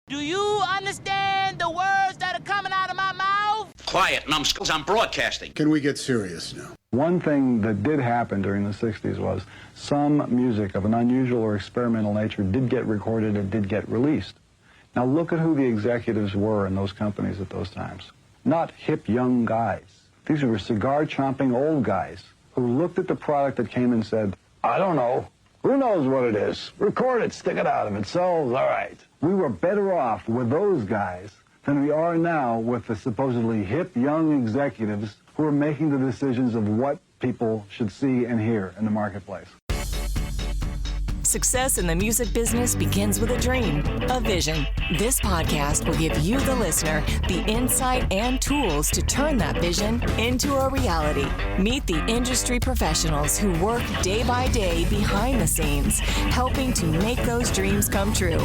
Do you understand the words that are coming out of my mouth? Quiet, numbskulls, I'm broadcasting. Can we get serious now? One thing that did happen during the 60s was some music of an unusual or experimental nature did get recorded and did get released. Now look at who the executives were in those companies at those times. Not hip young guys. These were cigar-chomping old guys who looked at the product that came and said, I don't know. Who knows what it is? Record it, stick it out. If it sells, all right. We were better off with those guys than we are now with the supposedly hip young executives who are making the decisions of what people should see and hear in the marketplace. Success in the music business begins with a dream, a vision. This podcast will give you, the listener, the insight and tools to turn that vision into a reality. Meet the industry professionals who work day by day behind the scenes, helping to make those dreams come true.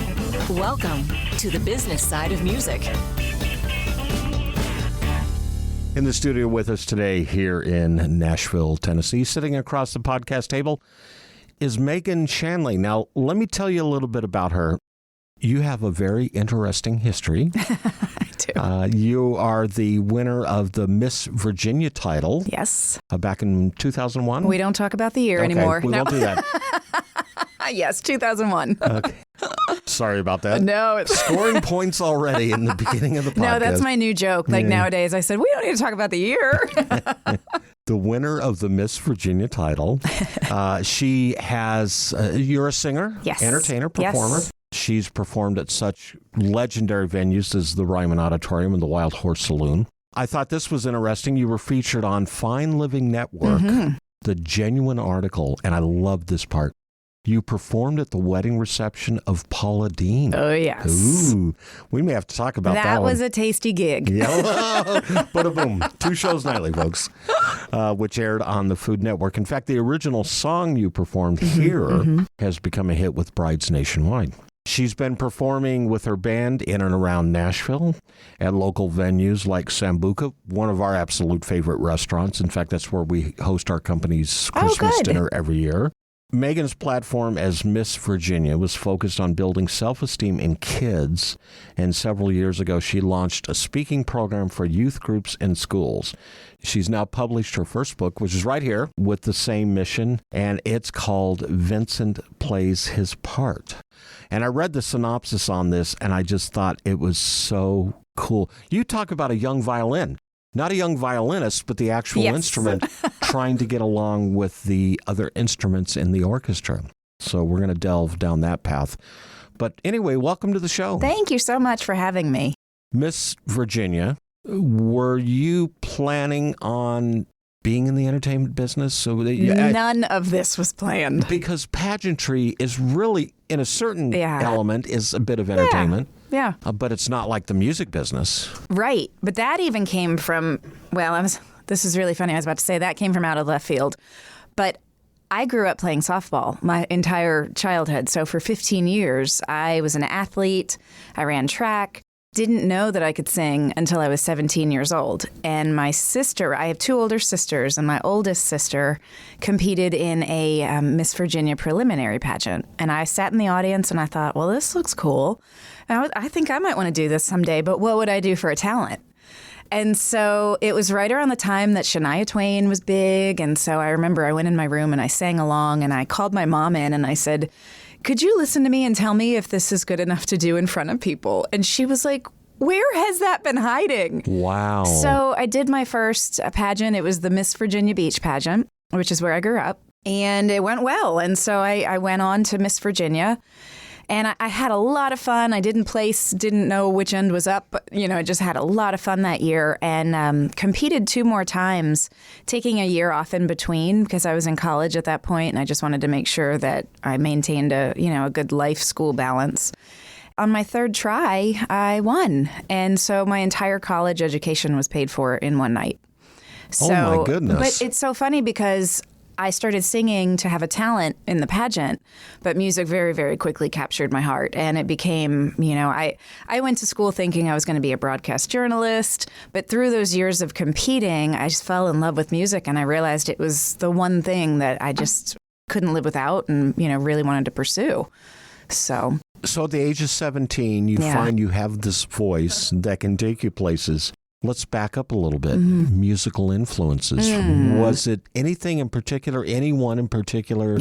Welcome to the business side of music. In the studio with us today here in Nashville, Tennessee, sitting across the podcast table, is Meghan Shanley. Now, let me tell you a little bit about her. You have a very interesting history. I do. You are the winner of the Miss Virginia title. Yes. Back in 2001. We don't talk about the year anymore. We won't do that. Yes, 2001. Okay. Sorry about that. No. Scoring points already in the beginning of the podcast. No, that's my new joke. Like nowadays, I said, we don't need to talk about the year. The winner of the Miss Virginia title. She has, you're a singer, yes, entertainer, performer. Yes. She's performed at such legendary venues as the Ryman Auditorium and the Wildhorse Saloon. I thought this was interesting. You were featured on Fine Living Network, the Genuine article, and I love this part. You performed at the wedding reception of Paula Deen. Oh, yes. Ooh, we may have to talk about that. That was one. a tasty gig. Yeah. Bada-boom. 2 shows nightly, folks, which aired on the Food Network. In fact, the original song you performed here has become a hit with brides nationwide. She's been performing with her band in and around Nashville at local venues like Sambuca, one of our absolute favorite restaurants. In fact, that's where we host our company's Christmas dinner every year. Meghan's platform as Miss Virginia was focused on building self-esteem in kids, and several years ago she launched a speaking program for youth groups and schools. She's now published her first book, which is right here, with the same mission, and it's called Vincent Plays His Part. And I read the synopsis on this, and I just thought it was so cool. You talk about a young violin. Not a young violinist, but the actual instrument trying to get along with the other instruments in the orchestra. So we're going to delve down that path. But anyway, welcome to the show. Thank you so much for having me. Miss Virginia, were you planning on being in the entertainment business? So none of this was planned. Because pageantry is really, in a certain element, is a bit of entertainment. Yeah. But it's not like the music business. Right. But that even came from, this is really funny. I was about to say that came from out of left field. But I grew up playing softball my entire childhood. So for 15 years, I was an athlete. I ran track. Didn't know that I could sing until I was 17 years old. And my sister, I have 2 older sisters, and my oldest sister competed in a Miss Virginia preliminary pageant. And I sat in the audience and I thought, well, this looks cool. And I think I might want to do this someday, but what would I do for a talent? And so it was right around the time that Shania Twain was big. And so I remember I went in my room and I sang along, and I called my mom in and I said, could you listen to me and tell me if this is good enough to do in front of people? And she was like, where has that been hiding? Wow. So I did my first pageant. It was the Miss Virginia Beach pageant, which is where I grew up. And it went well. And so I went on to Miss Virginia. And I had a lot of fun. I didn't place, didn't know which end was up, but, I just had a lot of fun that year, and competed 2 more times, taking a year off in between because I was in college at that point, and I just wanted to make sure that I maintained a good life-school balance. On my 3rd try, I won. And so my entire college education was paid for in one night. Oh, my goodness. But it's so funny because I started singing to have a talent in the pageant, but music very, very quickly captured my heart. And it became, I went to school thinking I was going to be a broadcast journalist, but through those years of competing, I just fell in love with music, and I realized it was the one thing that I just couldn't live without and, really wanted to pursue. So So at the age of 17, you find you have this voice that can take you places. Let's back up a little bit. Musical influences. Was it anything in particular, anyone in particular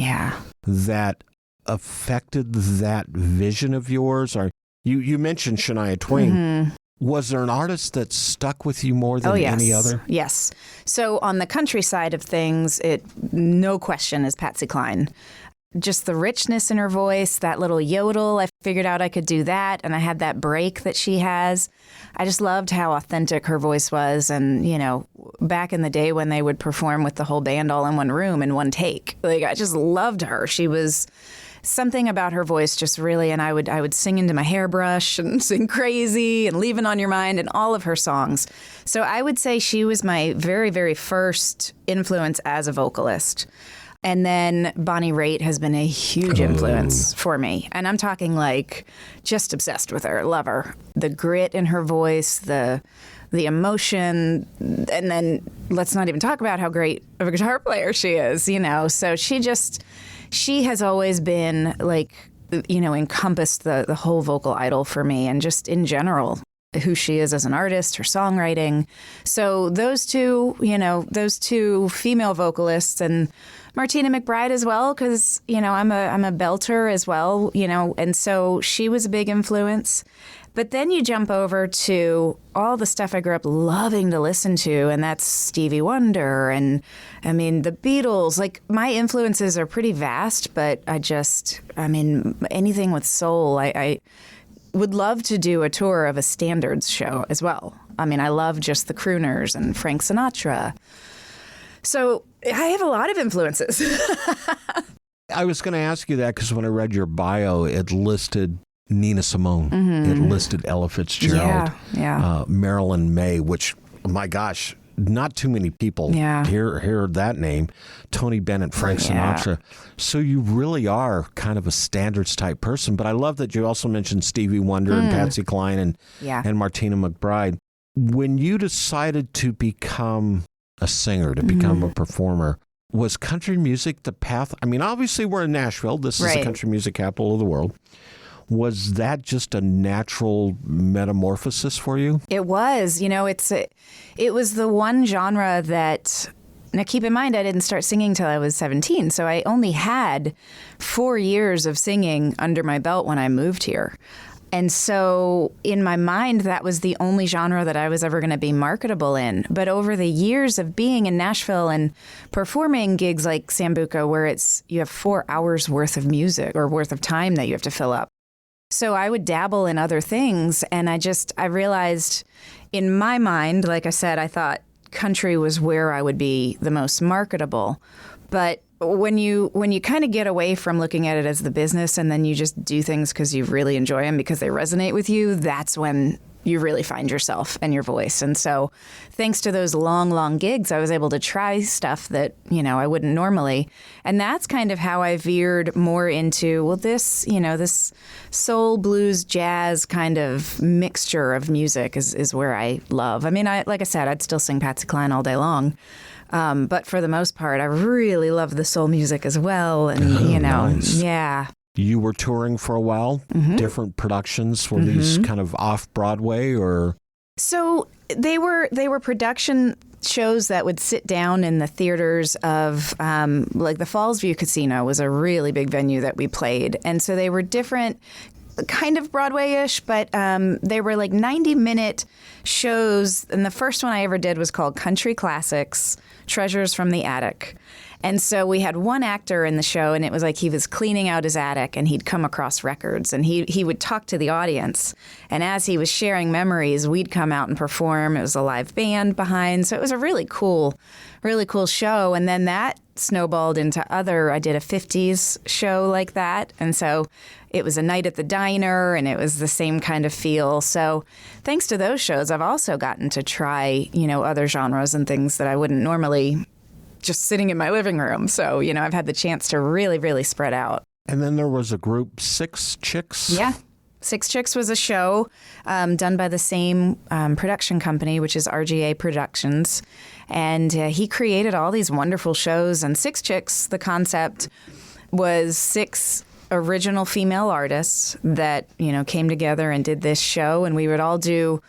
that affected that vision of yours? Or you mentioned Shania Twain. Was there an artist that stuck with you more than any other? Yes. So on the country side of things, no question is Patsy Cline. Just the richness in her voice, that little yodel, I figured out I could do that. And I had that break that she has. I just loved how authentic her voice was. And, you know, back in the day when they would perform with the whole band all in one room in one take, like, I just loved her. She was something about her voice just really, and I would sing into my hairbrush and sing Crazy and Leaving on Your Mind and all of her songs. So I would say she was my very, very first influence as a vocalist. And then Bonnie Raitt has been a huge influence for me. And I'm talking like just obsessed with her, love her. The grit in her voice, the emotion, and then let's not even talk about how great of a guitar player she is, you know. So she has always been like, you know, encompassed the whole vocal idol for me, and just in general, who she is as an artist, her songwriting. So those two female vocalists, and Martina McBride as well, because, you know, I'm a belter as well, you know, and so she was a big influence. But then you jump over to all the stuff I grew up loving to listen to, and that's Stevie Wonder and, I mean, the Beatles. Like, my influences are pretty vast, but anything with soul, I would love to do a tour of a standards show as well. I mean, I love just the crooners and Frank Sinatra. So I have a lot of influences. I was going to ask you that because when I read your bio, it listed Nina Simone. It listed Ella Fitzgerald, Marilyn May, which, my gosh, not too many people hear that name. Tony Bennett, Frank Sinatra. So you really are kind of a standards type person. But I love that you also mentioned Stevie Wonder and Patsy Cline and Martina McBride. When you decided to become a singer, to become a performer, was country music the path? I mean, obviously we're in Nashville. This is the country music capital of the world. Was that just a natural metamorphosis for you? It was. You know, it was the one genre that, now keep in mind, I didn't start singing till I was 17. So I only had 4 years of singing under my belt when I moved here. And so in my mind, that was the only genre that I was ever going to be marketable in. But over the years of being in Nashville and performing gigs like Sambuca, where you have 4 hours worth of music or worth of time that you have to fill up. So I would dabble in other things. And I realized in my mind, like I said, I thought country was where I would be the most marketable. But when you kind of get away from looking at it as the business and then you just do things because you really enjoy them because they resonate with you, that's when you really find yourself and your voice. And so thanks to those long gigs, I was able to try stuff that, you know, I wouldn't normally. And that's kind of how I veered more into, well, this soul, blues, jazz kind of mixture of music is where I love. I mean, like I said, I'd still sing Patsy Cline all day long. But for the most part, I really love the soul music as well. And, nice. Yeah. You were touring for a while, different productions. Were these kind of off-Broadway or? So they were production shows that would sit down in the theaters of, like the Fallsview Casino was a really big venue that we played. And so they were different, kind of Broadway-ish, but they were like 90-minute shows. And the first one I ever did was called Country Classics, Treasures from the Attic. And so we had one actor in the show, and it was like he was cleaning out his attic, and he'd come across records, and he would talk to the audience. And as he was sharing memories, we'd come out and perform. It was a live band behind, so it was a really cool show. And then that snowballed into I did a 50s show like that, and so it was a night at the diner, and it was the same kind of feel. So thanks to those shows, I've also gotten to try, you know, other genres and things that I wouldn't normally just sitting in my living room. So, you know, I've had the chance to really, really spread out. And then there was a group, Six Chicks? Yeah. Six Chicks was a show done by the same production company, which is RGA Productions. And he created all these wonderful shows. And Six Chicks, the concept was 6 original female artists that, came together and did this show, and we would all do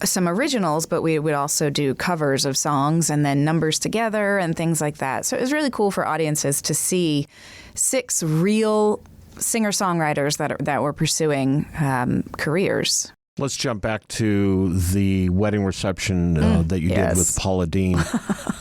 some originals, but we would also do covers of songs and then numbers together and things like that. So it was really cool for audiences to see 6 real singer-songwriters that were pursuing careers. Let's jump back to the wedding reception that you did with Paula Deen.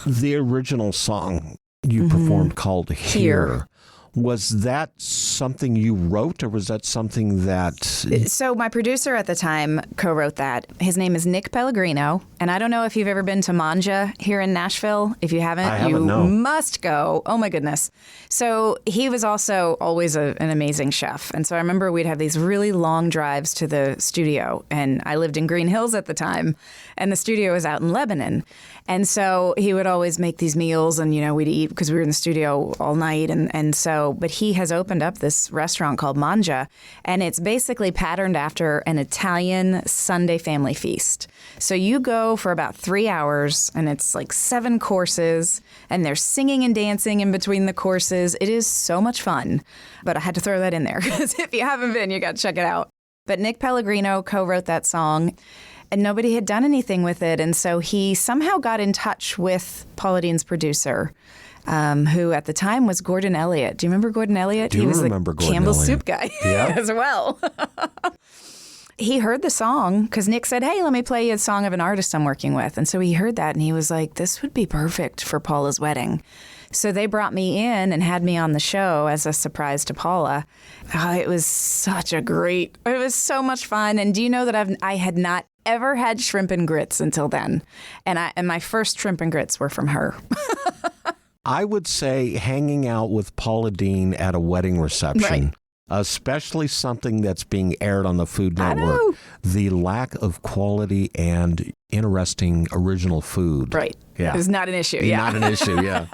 The original song you performed called Here. Was that something you wrote, or was that something that... So my producer at the time co-wrote that. His name is Nick Pellegrino, and I don't know if you've ever been to Manja here in Nashville. If you haven't, you must go. Oh, my goodness. So he was also always an amazing chef. And so I remember we'd have these really long drives to the studio, and I lived in Green Hills at the time, and the studio was out in Lebanon. And so he would always make these meals, and, we'd eat because we were in the studio all night. And so, but he has opened up this restaurant called Manja, and it's basically patterned after an Italian Sunday family feast. So you go for about 3 hours, and it's like 7 courses, and there's singing and dancing in between the courses. It is so much fun. But I had to throw that in there because if you haven't been, you got to check it out. But Nick Pellegrino co-wrote that song, and nobody had done anything with it. And so he somehow got in touch with Paula Deen's producer, who at the time was Gordon Elliott. Do you remember Gordon Elliott? He was the Campbell's Soup guy as well. He heard the song because Nick said, hey, let me play you a song of an artist I'm working with. And so he heard that, and he was like, this would be perfect for Paula's wedding. So they brought me in and had me on the show as a surprise to Paula. It was it was so much fun. And do you know that I had not ever had shrimp and grits until then. And my first shrimp and grits were from her. I would say hanging out with Paula Deen at a wedding reception, especially something that's being aired on the Food Network, the lack of quality and interesting original food. Right. Yeah. It was not an issue. Not an issue, yeah.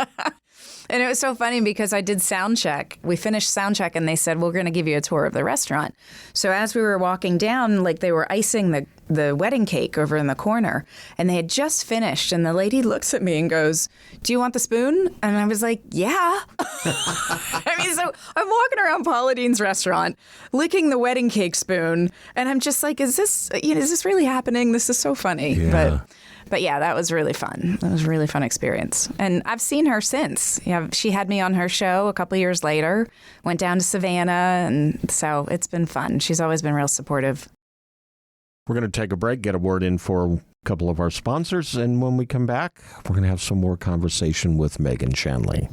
And it was so funny because I did sound check. We finished sound check and they said, we're going to give you a tour of the restaurant. So as we were walking down, like they were icing the wedding cake over in the corner, and they had just finished, and the lady looks at me and goes, do you want the spoon? And I was like, yeah. So I'm walking around Paula Deen's restaurant, licking the wedding cake spoon, and I'm just like, is this really happening? This is so funny. Yeah. But yeah, that was really fun. That was a really fun experience. And I've seen her since. She had me on her show a couple years later, went down to Savannah, and so it's been fun. She's always been real supportive. We're going to take a break, get a word in for a couple of our sponsors, and when we come back, we're going to have some more conversation with Meghan Shanley.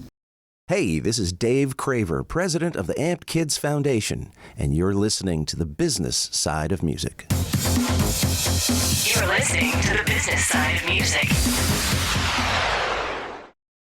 Hey, this is Dave Craver, president of the Amped Kids Foundation, and you're listening to the business side of music. You're listening to the business side of music.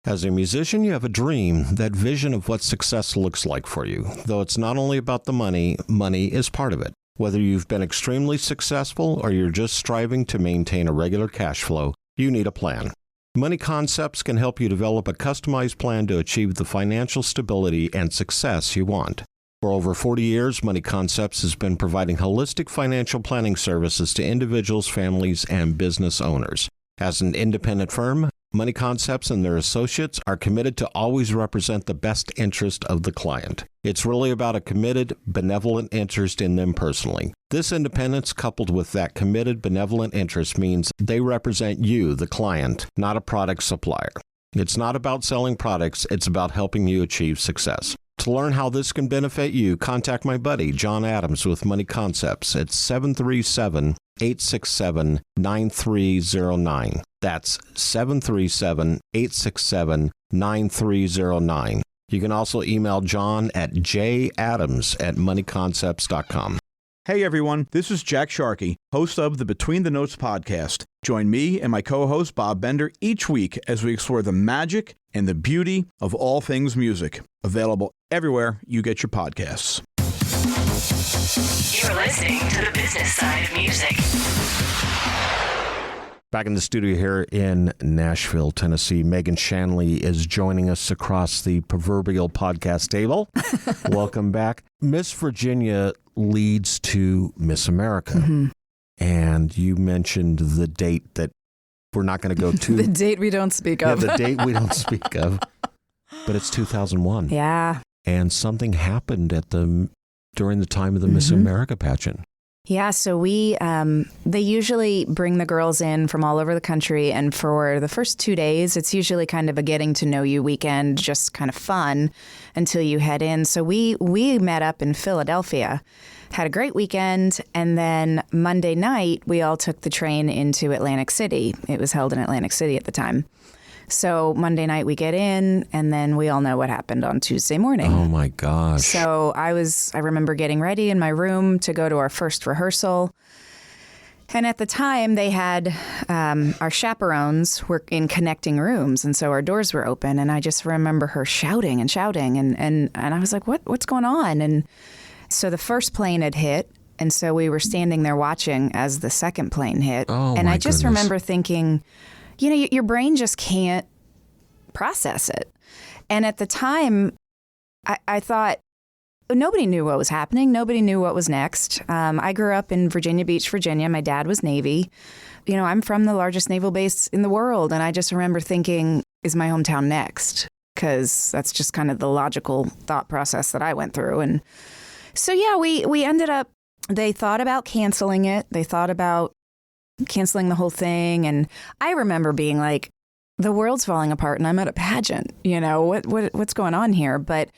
As a musician, you have a dream, that vision of what success looks like for you. Though it's not only about the money, money is part of it. Whether you've been extremely successful or you're just striving to maintain a regular cash flow, you need a plan. Money Concepts can help you develop a customized plan to achieve the financial stability and success you want. For over 40 years, Money Concepts has been providing holistic financial planning services to individuals, families, and business owners. As an independent firm, Money Concepts and their associates are committed to always represent the best interest of the client. It's really about a committed, benevolent interest in them personally. This independence, coupled with that committed, benevolent interest, means they represent you, the client, not a product supplier. It's not about selling products, it's about helping you achieve success. To learn how this can benefit you, contact my buddy, John Adams, with Money Concepts at 737-867-9309. That's 737-867-9309. You can also email John at jadams@moneyconcepts.com. Hey everyone, this is Jack Sharkey, host of the Between the Notes podcast. Join me and my co-host Bob Bender each week as we explore the magic and the beauty of all things music. Available everywhere you get your podcasts. You're listening to the business side of music. Back in the studio here in Nashville, Tennessee, Meghan Shanley is joining us across the proverbial podcast table. Welcome back. Miss Virginia leads to Miss America. Mm-hmm. And you mentioned the date that we're not going to go to. The date we don't speak of. Yeah, the date we don't speak of. But it's 2001. Yeah. and something happened during the time of the Miss America pageant. Yeah, so they usually bring the girls in from all over the country, and for the first 2 days, it's usually kind of a getting to know you weekend, just kind of fun until you head in. So we met up in Philadelphia, had a great weekend, and then Monday night, we all took the train into Atlantic City. It was held in Atlantic City at the time. So Monday night we get in, and then we all know what happened on Tuesday morning. Oh my gosh. So I remember getting ready in my room to go to our first rehearsal. And at the time they had, our chaperones were in connecting rooms. And so our doors were open, and I just remember her shouting and shouting. And I was like, what's going on? And so the first plane had hit. And so we were standing there watching as the second plane hit. Oh, and my I just goodness. remember thinking, you know, your brain just can't process it. And at the time, I thought nobody knew what was happening. Nobody knew what was next. I grew up in Virginia Beach, Virginia. My dad was Navy. You know, I'm from the largest naval base in the world. And I just remember thinking, is my hometown next? Because that's just kind of the logical thought process that I went through. And so, yeah, we ended up, they thought about canceling it. They thought about canceling the whole thing. And I remember being like, the world's falling apart and I'm at a pageant, you know, what's going on here? But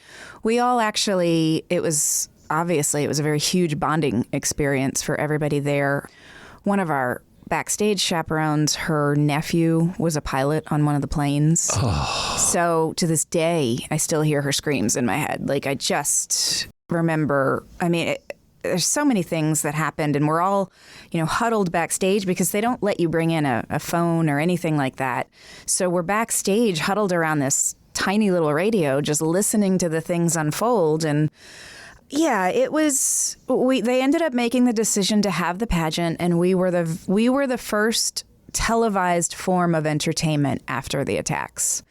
we all actually, it was a very huge bonding experience for everybody there. One of our backstage chaperones, her nephew was a pilot on one of the planes. Oh. So to this day, I still hear her screams in my head. Like, I just remember, there's so many things that happened, and we're all, you know, huddled backstage because they don't let you bring in a phone or anything like that. So we're backstage huddled around this tiny little radio, just listening to the things unfold. And yeah, it was, they ended up making the decision to have the pageant, and we were the first televised form of entertainment after the attacks.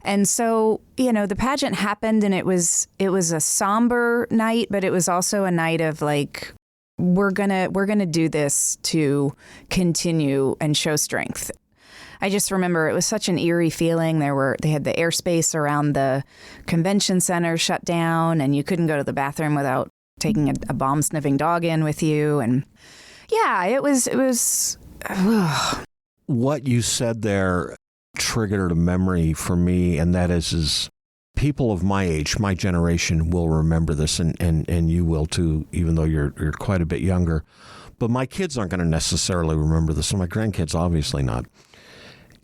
And so, you know, the pageant happened, and it was a somber night, but it was also a night of like, we're gonna do this to continue and show strength. I just remember it was such an eerie feeling. They had the airspace around the convention center shut down, and you couldn't go to the bathroom without taking a bomb sniffing dog in with you. And yeah, it was. What you said there triggered a memory for me, and that is people of my age, my generation, will remember this, and you will too, even though you're quite a bit younger. But my kids aren't going to necessarily remember this, and my grandkids obviously not.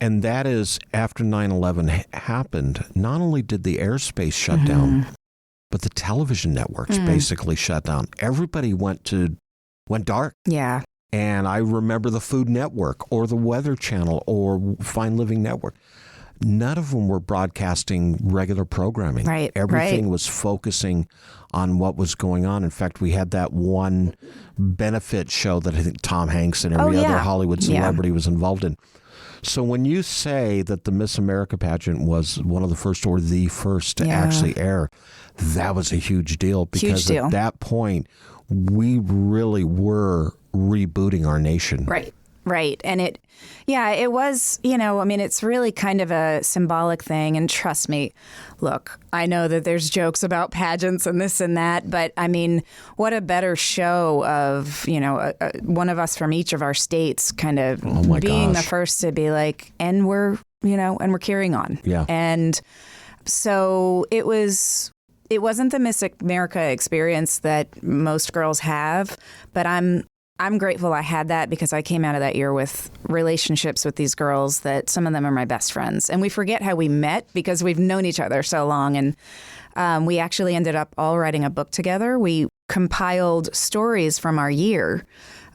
And that is, after 9/11 happened, not only did the airspace shut down, but the television networks basically shut down. Everybody went dark. Yeah. And I remember the Food Network or the Weather Channel or Fine Living Network. None of them were broadcasting regular programming. Right. Everything was focusing on what was going on. In fact, we had that one benefit show that I think Tom Hanks and every other Hollywood celebrity was involved in. So when you say that the Miss America pageant was one of the first or the first to actually air, that was a huge deal, because at that point, we really were rebooting our nation. Right. And it was, you know, it's really kind of a symbolic thing. And trust me, look, I know that there's jokes about pageants and this and that, but what a better show of, you know, one of us from each of our states kind of being the first to be like, and we're carrying on. Yeah. And so it wasn't the Miss America experience that most girls have, but I'm grateful I had that, because I came out of that year with relationships with these girls that some of them are my best friends. And we forget how we met because we've known each other so long. And we actually ended up all writing a book together. We compiled stories from our year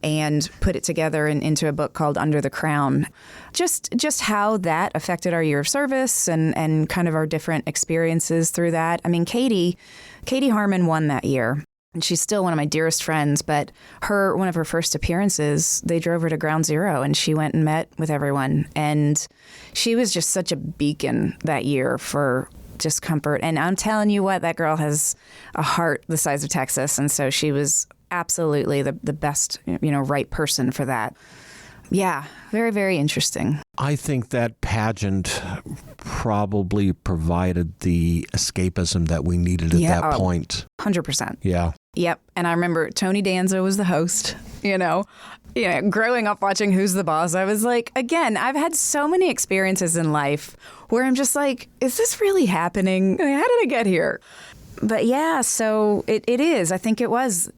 and put it together into a book called Under the Crown. Just how that affected our year of service and kind of our different experiences through that. Katie Harmon won that year. And she's still one of my dearest friends, but one of her first appearances, they drove her to Ground Zero, and she went and met with everyone. And she was just such a beacon that year for just comfort. And I'm telling you what, that girl has a heart the size of Texas. And so she was absolutely the best, right person for that. Yeah, very, very interesting. I think that pageant probably provided the escapism that we needed at that point. 100%. Yeah. Yep. And I remember Tony Danza was the host, growing up watching Who's the Boss. I was like, again, I've had so many experiences in life where I'm just like, is this really happening? How did I get here? But yeah, so it is. I think it was.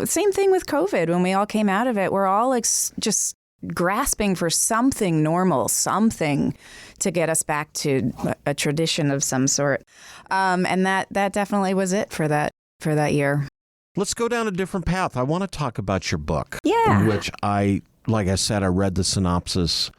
Same thing with COVID. When we all came out of it, we're all just grasping for something normal, something to get us back to a tradition of some sort. And that definitely was it for that year. Let's go down a different path. I want to talk about your book. Yeah. Which like I said, I read the synopsis.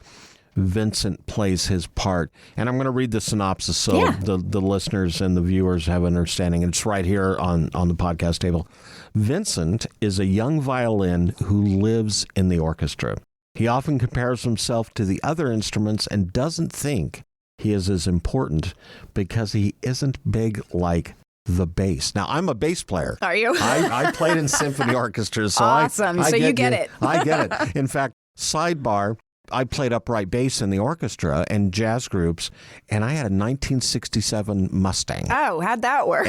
Vincent plays his part. And I'm going to read the synopsis so the listeners and the viewers have an understanding. It's right here on the podcast table. Vincent is a young violin who lives in the orchestra. He often compares himself to the other instruments and doesn't think he is as important because he isn't big like the bass. Now, I'm a bass player. Are you? I played in symphony orchestras. So awesome. So you get it. I get it. In fact, sidebar, I played upright bass in the orchestra and jazz groups, and I had a 1967 Mustang. Oh, how'd that work?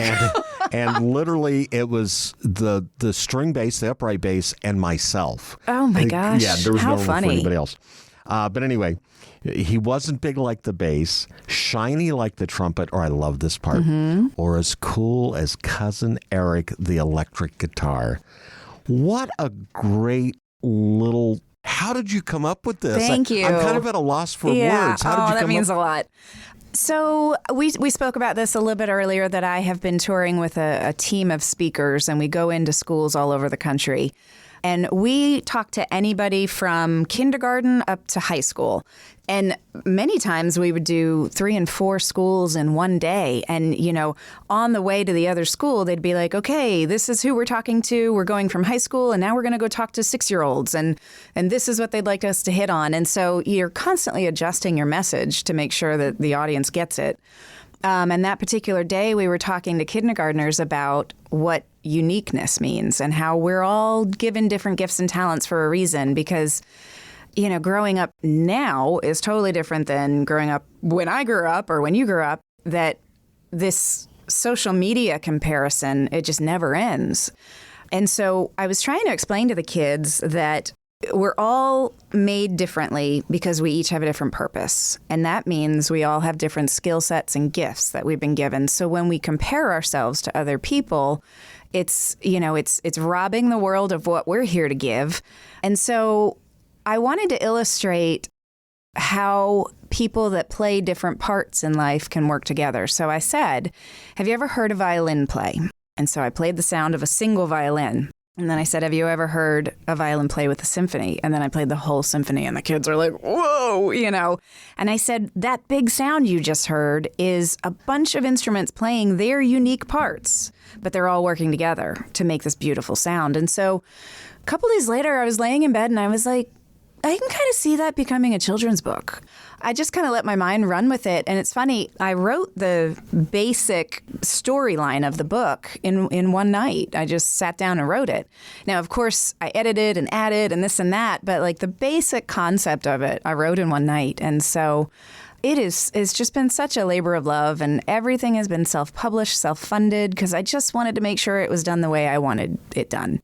And literally, it was the string bass, the upright bass, and myself. Oh, my gosh. Yeah, there was How no room funny. for anybody else. But anyway, he wasn't big like the bass, shiny like the trumpet, or I love this part, or as cool as Cousin Eric, the electric guitar. What a great little... How did you come up with this? Thank you. I'm kind of at a loss for words. How did you come that means up? a lot. So we spoke about this a little bit earlier, that I have been touring with a team of speakers, and we go into schools all over the country. And we talk to anybody from kindergarten up to high school. And many times we would do 3 and 4 schools in one day. And, on the way to the other school, they'd be like, okay, this is who we're talking to. We're going from high school, and now we're going to go talk to 6-year-olds. And this is what they'd like us to hit on. And so you're constantly adjusting your message to make sure that the audience gets it. And that particular day, we were talking to kindergartners about what uniqueness means and how we're all given different gifts and talents for a reason, because, growing up now is totally different than growing up when I grew up or when you grew up, that this social media comparison, it just never ends. And so I was trying to explain to the kids that we're all made differently because we each have a different purpose. And that means we all have different skill sets and gifts that we've been given. So when we compare ourselves to other people, it's robbing the world of what we're here to give. And so I wanted to illustrate how people that play different parts in life can work together. So I said, have you ever heard a violin play? And so I played the sound of a single violin. And then I said, have you ever heard a violin play with a symphony? And then I played the whole symphony, and the kids are like, whoa, And I said, that big sound you just heard is a bunch of instruments playing their unique parts, but they're all working together to make this beautiful sound. And so a couple days later, I was laying in bed, and I was like, I can kind of see that becoming a children's book. I just kind of let my mind run with it. And it's funny, I wrote the basic storyline of the book in one night. I just sat down and wrote it. Now, of course, I edited and added and this and that, but like the basic concept of it, I wrote in one night. And so it's just been such a labor of love, and everything has been self-published, self-funded, because I just wanted to make sure it was done the way I wanted it done.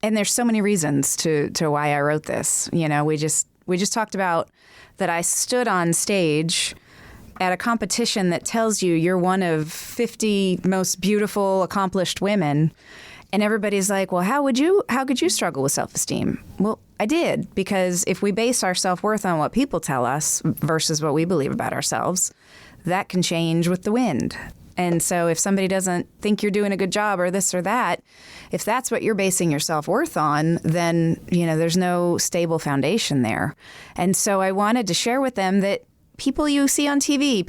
And there's so many reasons to why I wrote this. We just talked about that I stood on stage at a competition that tells you're one of 50 most beautiful, accomplished women. And everybody's like, well, how could you struggle with self-esteem? Well, I did, because if we base our self-worth on what people tell us versus what we believe about ourselves, that can change with the wind. And so if somebody doesn't think you're doing a good job or this or that, if that's what you're basing your self-worth on, then, there's no stable foundation there. And so I wanted to share with them that people you see on TV,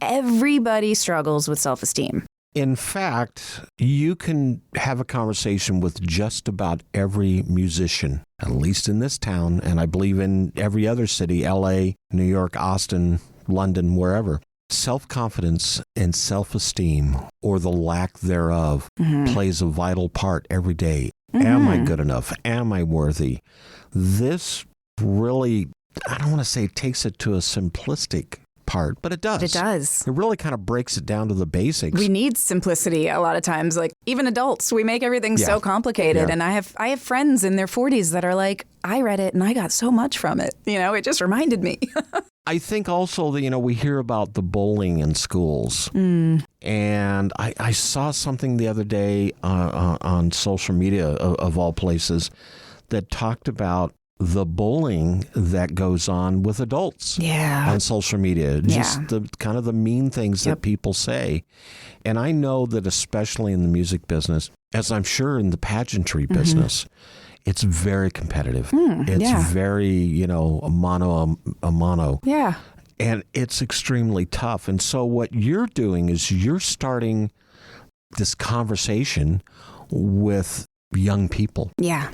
everybody struggles with self-esteem. In fact, you can have a conversation with just about every musician, at least in this town, and I believe in every other city, LA, New York, Austin, London, wherever. Self-confidence and self-esteem, or the lack thereof, plays a vital part every day. Am I good enough? Am I worthy? This really, I don't want to say takes it to a simplistic part, but it does. It does. It really kind of breaks it down to the basics. We need simplicity a lot of times. Like even adults, we make everything so complicated. Yeah. And I have friends in their 40s that are like, I read it and I got so much from it. It just reminded me. I think also that, we hear about the bullying in schools. And I saw something the other day on social media, of all places, that talked about the bullying that goes on with adults on social media. Just the kind of the mean things that people say. And I know that especially in the music business, as I'm sure in the pageantry business, it's very competitive. It's very, a mano. Yeah. And it's extremely tough. And so what you're doing is you're starting this conversation with young people,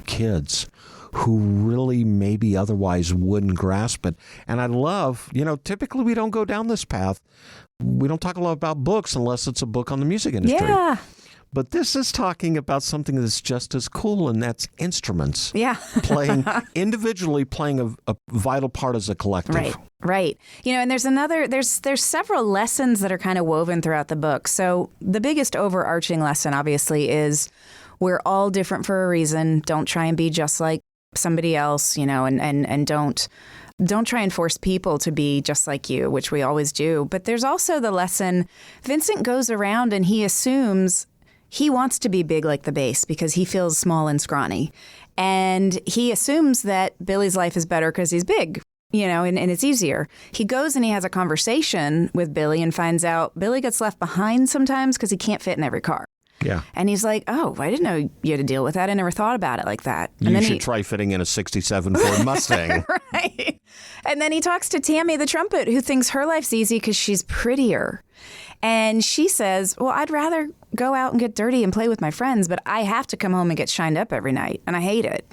kids, who really maybe otherwise wouldn't grasp it. And I love, typically we don't go down this path. We don't talk a lot about books unless it's a book on the music industry. Yeah. But this is talking about something that's just as cool, and that's instruments. Yeah. Individually playing a vital part as a collective. Right. And there's several lessons that are kind of woven throughout the book. So the biggest overarching lesson, obviously, is we're all different for a reason. Don't try and be just like somebody else, and don't try and force people to be just like you, which we always do. But there's also the lesson, Vincent goes around and he assumes he wants to be big like the bass because he feels small and scrawny. And he assumes that Billy's life is better because he's big, and it's easier. He goes and he has a conversation with Billy and finds out Billy gets left behind sometimes because he can't fit in every car. Yeah. And he's like, oh, I didn't know you had to deal with that. I never thought about it like that. And you should try fitting in a 67 Ford Mustang. Right. And then he talks to Tammy, the trumpet, who thinks her life's easy because she's prettier. And she says, well, I'd rather go out and get dirty and play with my friends, but I have to come home and get shined up every night. And I hate it,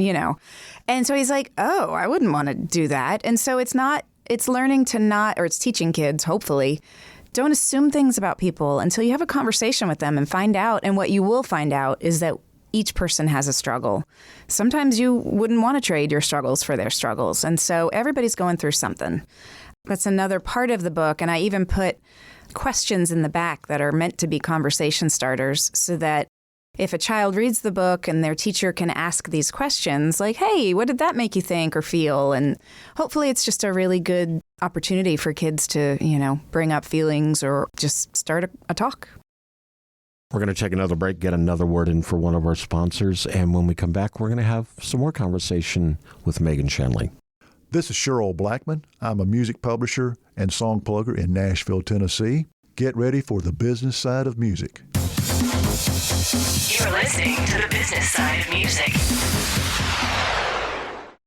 And so he's like, oh, I wouldn't want to do that. And so it's learning to not, or it's teaching kids, hopefully, don't assume things about people until you have a conversation with them and find out. And what you will find out is that each person has a struggle. Sometimes you wouldn't want to trade your struggles for their struggles. And so everybody's going through something. That's another part of the book. And I even put questions in the back that are meant to be conversation starters so that if a child reads the book and their teacher can ask these questions like, hey, what did that make you think or feel? And hopefully it's just a really good opportunity for kids to, bring up feelings or just start a talk. We're going to take another break, get another word in for one of our sponsors. And when we come back, we're going to have some more conversation with Meghan Shanley. This is Cheryl Blackman. I'm a music publisher and song plugger in Nashville, Tennessee. Get ready for the business side of music. You're listening to the business side of music.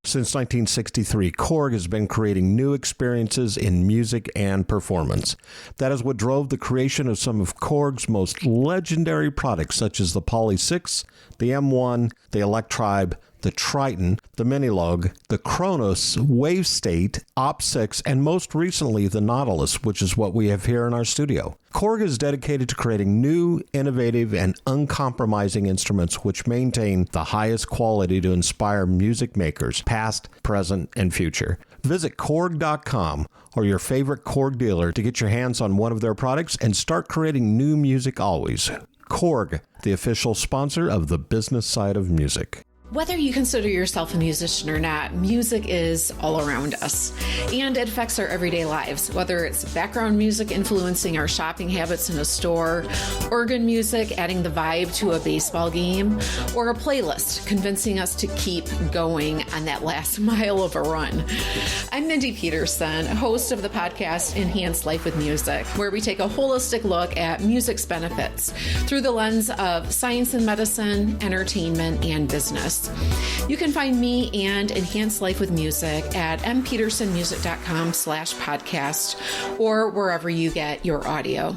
Since 1963, Korg has been creating new experiences in music and performance. That is what drove the creation of some of Korg's most legendary products, such as the Poly 6, the M1, the Electribe, the Triton, the Minilog, the Kronos, Wave State, Op6, and most recently the Nautilus, which is what we have here in our studio. Korg is dedicated to creating new, innovative, and uncompromising instruments which maintain the highest quality to inspire music makers, past, present, and future. Visit Korg.com or your favorite Korg dealer to get your hands on one of their products and start creating new music always. Korg, the official sponsor of the business side of music. Whether you consider yourself a musician or not, music is all around us, and it affects our everyday lives, whether it's background music influencing our shopping habits in a store, organ music adding the vibe to a baseball game, or a playlist convincing us to keep going on that last mile of a run. I'm Mindy Peterson, host of the podcast Enhance Life with Music, where we take a holistic look at music's benefits through the lens of science and medicine, entertainment, and business. You can find me and Enhance Life with Music at mpetersonmusic.com/podcast or wherever you get your audio.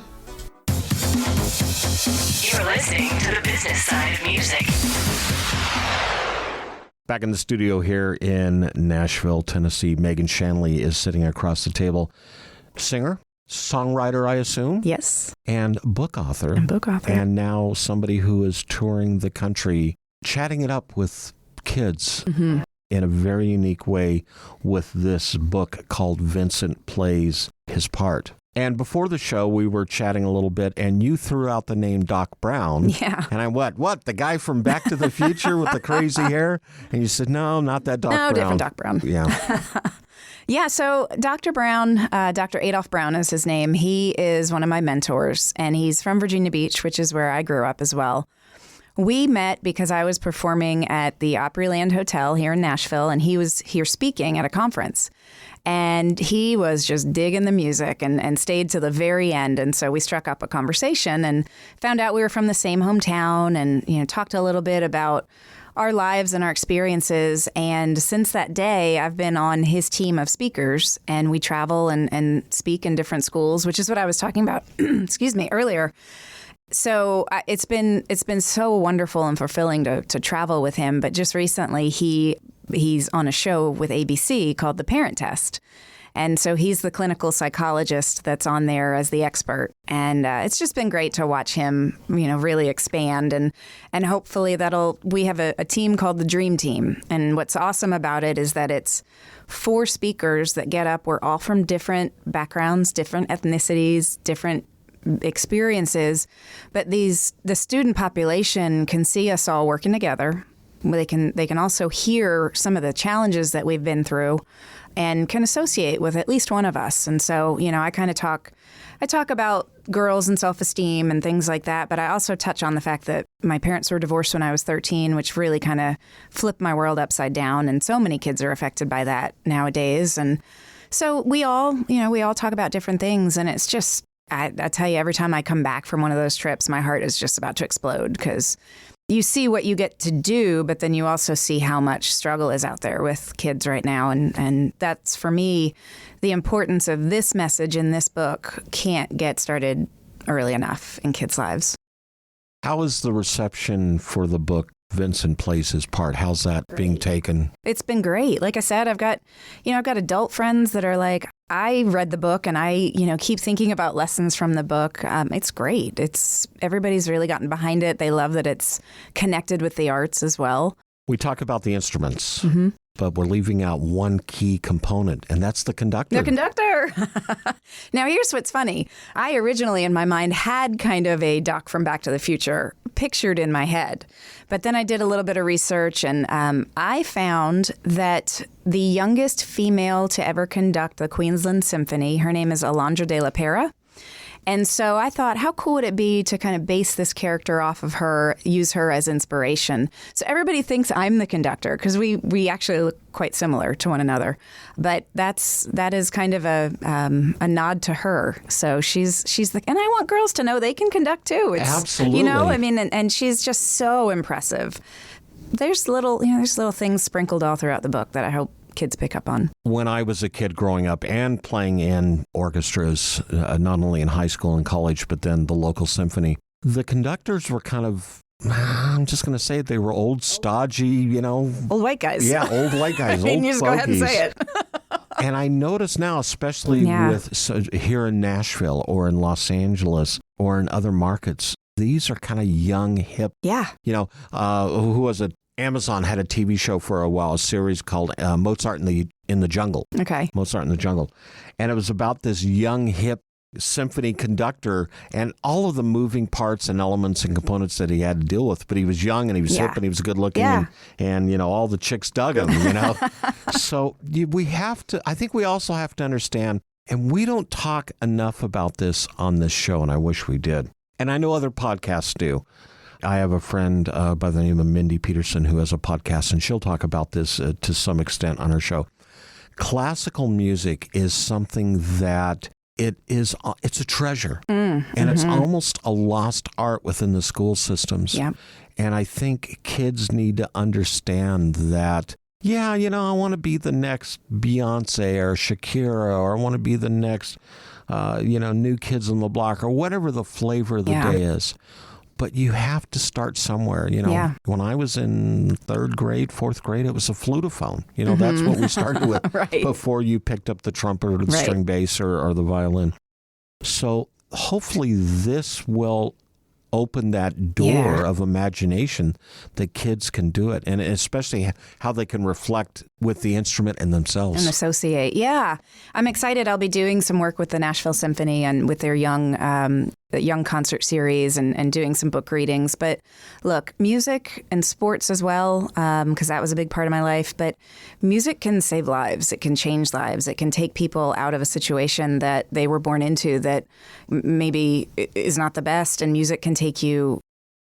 You're listening to the business side of music. Back in the studio here in Nashville, Tennessee, Meghan Shanley is sitting across the table. Singer, songwriter, I assume? Yes. And book author. And now somebody who is touring the country, chatting it up with kids in a very unique way with this book called Vincent Plays His Part. And before the show, we were chatting a little bit, and you threw out the name Doc Brown. Yeah. And I went, what, the guy from Back to the Future with the crazy hair? And you said, no, not that Doc Brown. No, different Doc Brown. Yeah. Yeah, so Dr. Brown, Dr. Adolph Brown is his name. He is one of my mentors, and he's from Virginia Beach, which is where I grew up as well. We met because I was performing at the Opryland Hotel here in Nashville, and he was here speaking at a conference. And he was just digging the music and stayed to the very end. And so we struck up a conversation and found out we were from the same hometown and, talked a little bit about our lives and our experiences. And since that day, I've been on his team of speakers, and we travel and speak in different schools, which is what I was talking about, earlier. So it's been so wonderful and fulfilling to travel with him. But just recently, he's on a show with ABC called The Parent Test. And so he's the clinical psychologist that's on there as the expert. And it's just been great to watch him, really expand. And hopefully we have a team called the Dream Team. And what's awesome about it is that it's 4 speakers that get up. We're all from different backgrounds, different ethnicities, different experiences. But the student population can see us all working together. They can also hear some of the challenges that we've been through and can associate with at least one of us. And so, I kind of talk about girls and self-esteem and things like that, but I also touch on the fact that my parents were divorced when I was 13, which really kind of flipped my world upside down. And so many kids are affected by that nowadays. And so we all talk about different things. And it's just, I tell you, every time I come back from one of those trips, my heart is just about to explode because you see what you get to do, but then you also see how much struggle is out there with kids right now. And that's, for me, the importance of this message in this book can't get started early enough in kids' lives. How is the reception for the book Vincent Plays His Part? How's that being taken? It's been great. Like I said, I've got adult friends that are like, I read the book and I, keep thinking about lessons from the book. It's great. Everybody's really gotten behind it. They love that it's connected with the arts as well. We talk about the instruments, but we're leaving out one key component, and that's the conductor. The conductor. Now, here's what's funny. I originally, in my mind, had kind of a Doc from Back to the Future pictured in my head. But then I did a little bit of research, and I found that the youngest female to ever conduct the Queensland Symphony, her name is Alondra de la Pera. And so I thought, how cool would it be to kind of base this character off of her, use her as inspiration? So everybody thinks I'm the conductor because we actually look quite similar to one another. But that is kind of a nod to her. So she's and I want girls to know they can conduct too. Absolutely. And she's just so impressive. There's little things sprinkled all throughout the book that I hope kids pick up on. When I was a kid growing up and playing in orchestras, not only in high school and college, but then the local symphony, the conductors were kind of, I'm just going to say it, they were old, stodgy, Old white guys. Yeah, old white guys, old you just go ahead and say it. And I notice now, especially here in Nashville or in Los Angeles or in other markets, these are kind of young, hip. Yeah. Who was it? Amazon had a TV show for a while, a series called Mozart in the Jungle. Okay. Mozart in the Jungle. And it was about this young, hip symphony conductor and all of the moving parts and elements and components that he had to deal with. But he was young and he was hip and he was good looking and all the chicks dug him, So I think we also have to understand, and we don't talk enough about this on this show, and I wish we did. And I know other podcasts do. I have a friend by the name of Mindy Peterson who has a podcast, and she'll talk about this to some extent on her show. Classical music is something that it's a treasure, and it's almost a lost art within the school systems. Yeah. And I think kids need to understand that, I want to be the next Beyonce or Shakira, or I want to be the next, New Kids on the Block, or whatever the flavor of the day is. But you have to start somewhere. When I was in 3rd grade, 4th grade, it was a flutophone. That's what we started with before you picked up the trumpet or the string bass or the violin. So hopefully this will opened that door of imagination that kids can do it, and especially how they can reflect with the instrument and themselves. And associate. Yeah. I'm excited. I'll be doing some work with the Nashville Symphony and with their young concert series and doing some book readings. But look, music and sports as well, because that was a big part of my life. But music can save lives. It can change lives. It can take people out of a situation that they were born into that maybe is not the best. And music can take you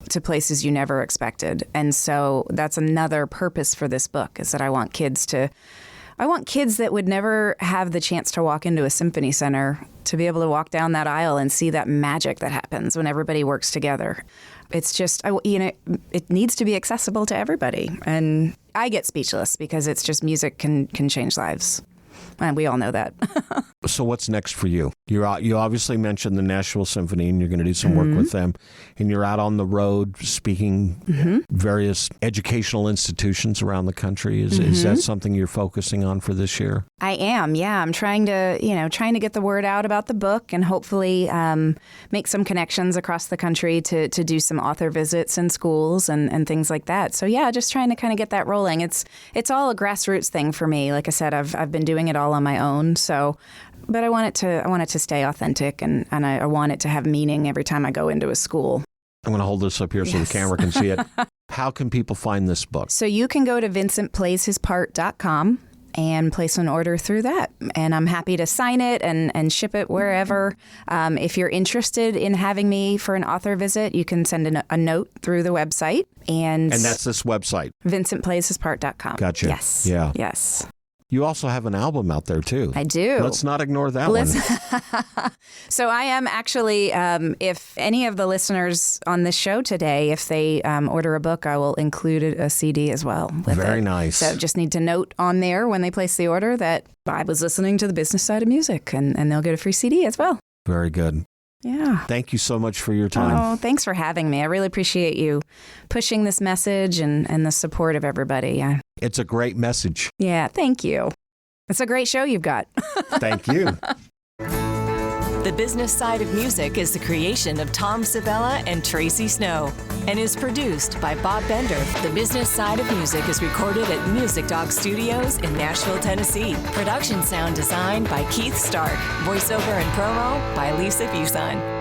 to places you never expected. And so that's another purpose for this book, is that I want kids that would never have the chance to walk into a symphony center to be able to walk down that aisle and see that magic that happens when everybody works together. It's just, it needs to be accessible to everybody. And I get speechless because it's just music can change lives. And we all know that. So what's next for you? You obviously mentioned the Nashville Symphony, and you're going to do some work with them. And you're out on the road speaking various educational institutions around the country. Is that something you're focusing on for this year? I am, yeah. I'm trying to get the word out about the book and hopefully make some connections across the country to do some author visits in schools and things like that. So yeah, just trying to kind of get that rolling. It's all a grassroots thing for me. Like I said, I've been doing it all on my own. So, but I want it to stay authentic and I want it to have meaning every time I go into a school. I'm going to hold this up here so the camera can see it. How can people find this book? So you can go to vincentplayshis.com and place an order through that. And I'm happy to sign it and ship it wherever. If you're interested in having me for an author visit, you can send a note through the website. And that's this website? vincentplayshis.com. Gotcha. Yes. Yeah. Yes. You also have an album out there, too. I do. Let's not ignore that one. So I am actually, if any of the listeners on this show today, if they order a book, I will include a CD as well with Very it. nice. So just need to note on there when they place the order that I was listening to the business side of music, and they'll get a free CD as well. Very good. Yeah. Thank you so much for your time. Oh, thanks for having me. I really appreciate you pushing this message and the support of everybody. It's a great message. Yeah, thank you. It's a great show you've got. Thank you. The Business Side of Music is the creation of Tom Sabella and Tracy Snow and is produced by Bob Bender. The Business Side of Music is recorded at Music Dog Studios in Nashville, Tennessee. Production sound designed by Keith Stark. Voiceover and promo by Lisa Fuson.